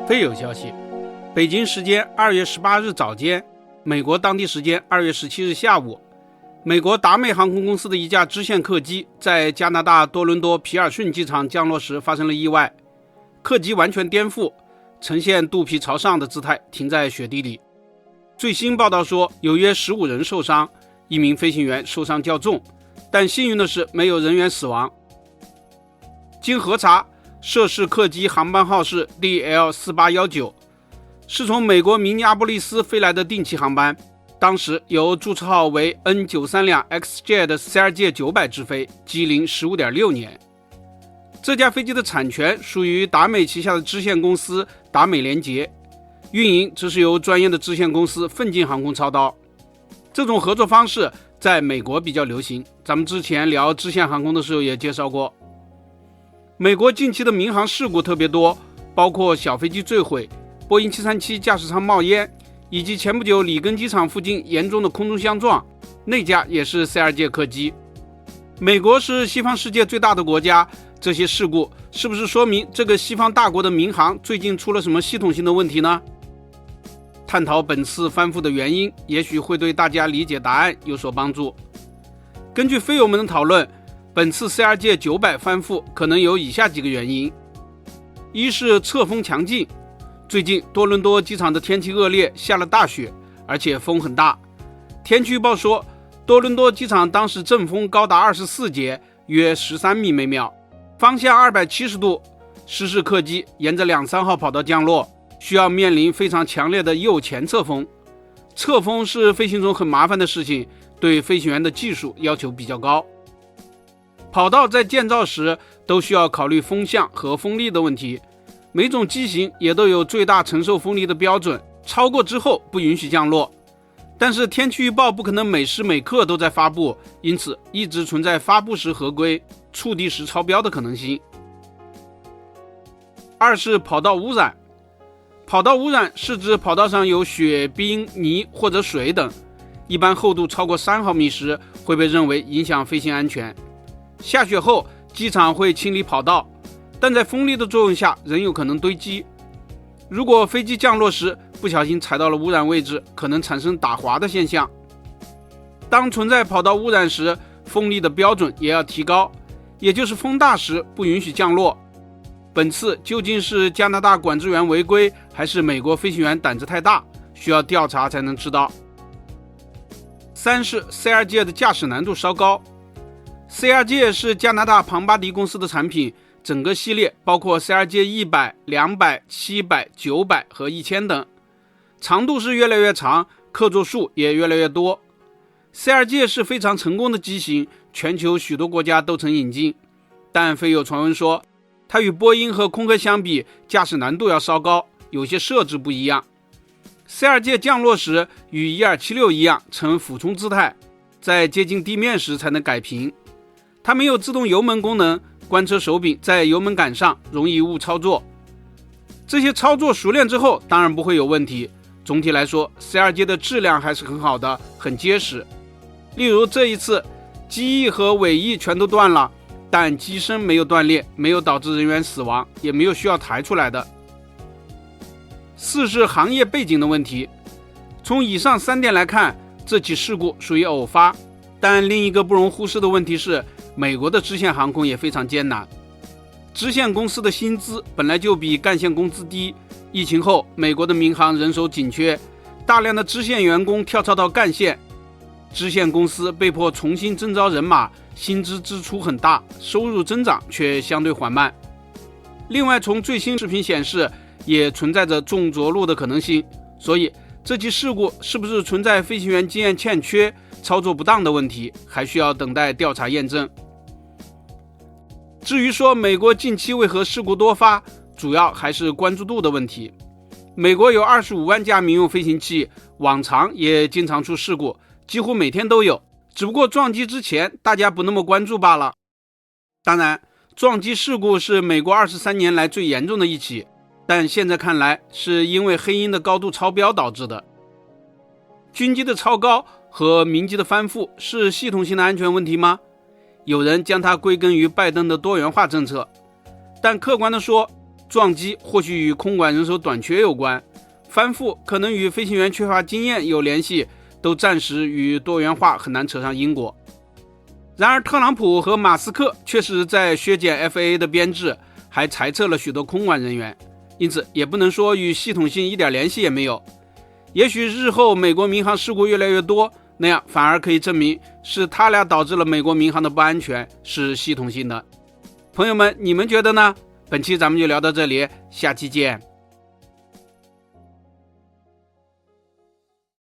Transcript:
非有消息，北京时间2月18日早间，美国当地时间2月17日下午，美国达美航空公司的一架支线客机在加拿大多伦多皮尔逊机场降落时发生了意外，客机完全颠覆，呈现肚皮朝上的姿态停在雪地里。最新报道说有约15人受伤，1名飞行员受伤较重，但幸运的是没有人员死亡。经核查，涉事客机航班号是 DL4819， 是从美国明尼阿波利斯飞来的定期航班，当时由注册号为 N932XJ 的 CRJ 900直飞，机龄 15.6 年。这架飞机的产权属于达美旗下的支线公司达美联捷，运营则是由专业的支线公司奋进航空操刀。这种合作方式在美国比较流行，咱们之前聊支线航空的时候也介绍过。美国近期的民航事故特别多，包括小飞机坠毁、波音737驾驶舱冒烟，以及前不久里根机场附近严重的空中相撞，那架也是 CRJ 客机。美国是西方世界最大的国家，这些事故是不是说明这个西方大国的民航最近出了什么系统性的问题呢？探讨本次翻覆的原因，也许会对大家理解答案有所帮助。根据飞友们的讨论，本次 CRJ 900翻覆可能有以下几个原因：一是侧风强劲，最近多伦多机场的天气恶劣，下了大雪，而且风很大。天气预报说，多伦多机场当时阵风高达24节，约13米每秒，方向270度。失事客机沿着2-3号跑道降落，需要面临非常强烈的右前侧风。侧风是飞行中很麻烦的事情，对飞行员的技术要求比较高。跑道在建造时都需要考虑风向和风力的问题，每种机型也都有最大承受风力的标准，超过之后不允许降落。但是天气预报不可能每时每刻都在发布，因此一直存在发布时合规，触地时超标的可能性。二是跑道污染。跑道污染是指跑道上有雪、冰、泥或者水等，一般厚度超过3毫米时会被认为影响飞行安全。下雪后，机场会清理跑道，但在风力的作用下仍有可能堆积。如果飞机降落时不小心踩到了污染位置，可能产生打滑的现象。当存在跑道污染时，风力的标准也要提高，也就是风大时不允许降落。本次究竟是加拿大管制员违规，还是美国飞行员胆子太大，需要调查才能知道。三是 CRJ 的驾驶难度稍高。CRJ 是加拿大庞巴迪公司的产品，整个系列包括 CRJ 100、200、700、900和1000等，长度是越来越长，客座数也越来越多。CRJ 是非常成功的机型，全球许多国家都曾引进，但飞有传闻说它与波音和空客相比，驾驶难度要稍高，有些设置不一样。CRJ 降落时与1276一样呈俯冲姿态，在接近地面时才能改平。它没有自动油门功能，关车手柄在油门杆上，容易误操作。这些操作熟练之后当然不会有问题，总体来说 CRJ 的质量还是很好的，很结实。例如这一次机翼和尾翼全都断了，但机身没有断裂，没有导致人员死亡，也没有需要抬出来的。四是行业背景的问题。从以上3点来看，这起事故属于偶发，但另一个不容忽视的问题是，美国的支线航空也非常艰难。支线公司的薪资本来就比干线工资低，疫情后美国的民航人手紧缺，大量的支线员工跳槽到干线，支线公司被迫重新征招人马，薪资支出很大，收入增长却相对缓慢。另外，从最新视频显示，也存在着重着陆的可能性，所以这起事故是不是存在飞行员经验欠缺、操作不当的问题，还需要等待调查验证。至于说美国近期为何事故多发，主要还是关注度的问题。美国有25万架民用飞行器，往常也经常出事故，几乎每天都有，只不过撞击之前大家不那么关注罢了。当然，撞击事故是美国23年来最严重的一起，但现在看来是因为黑鹰的高度超标导致的。军机的超高和民机的翻覆是系统性的安全问题吗？有人将它归根于拜登的多元化政策，但客观地说，撞击或许与空管人手短缺有关，翻覆可能与飞行员缺乏经验有联系，都暂时与多元化很难扯上因果。然而特朗普和马斯克确实在削减 FAA 的编制，还裁撤了许多空管人员，因此也不能说与系统性一点联系也没有。也许日后美国民航事故越来越多，那样反而可以证明是他俩导致了美国民航的不安全，是系统性的。朋友们，你们觉得呢？本期咱们就聊到这里，下期见。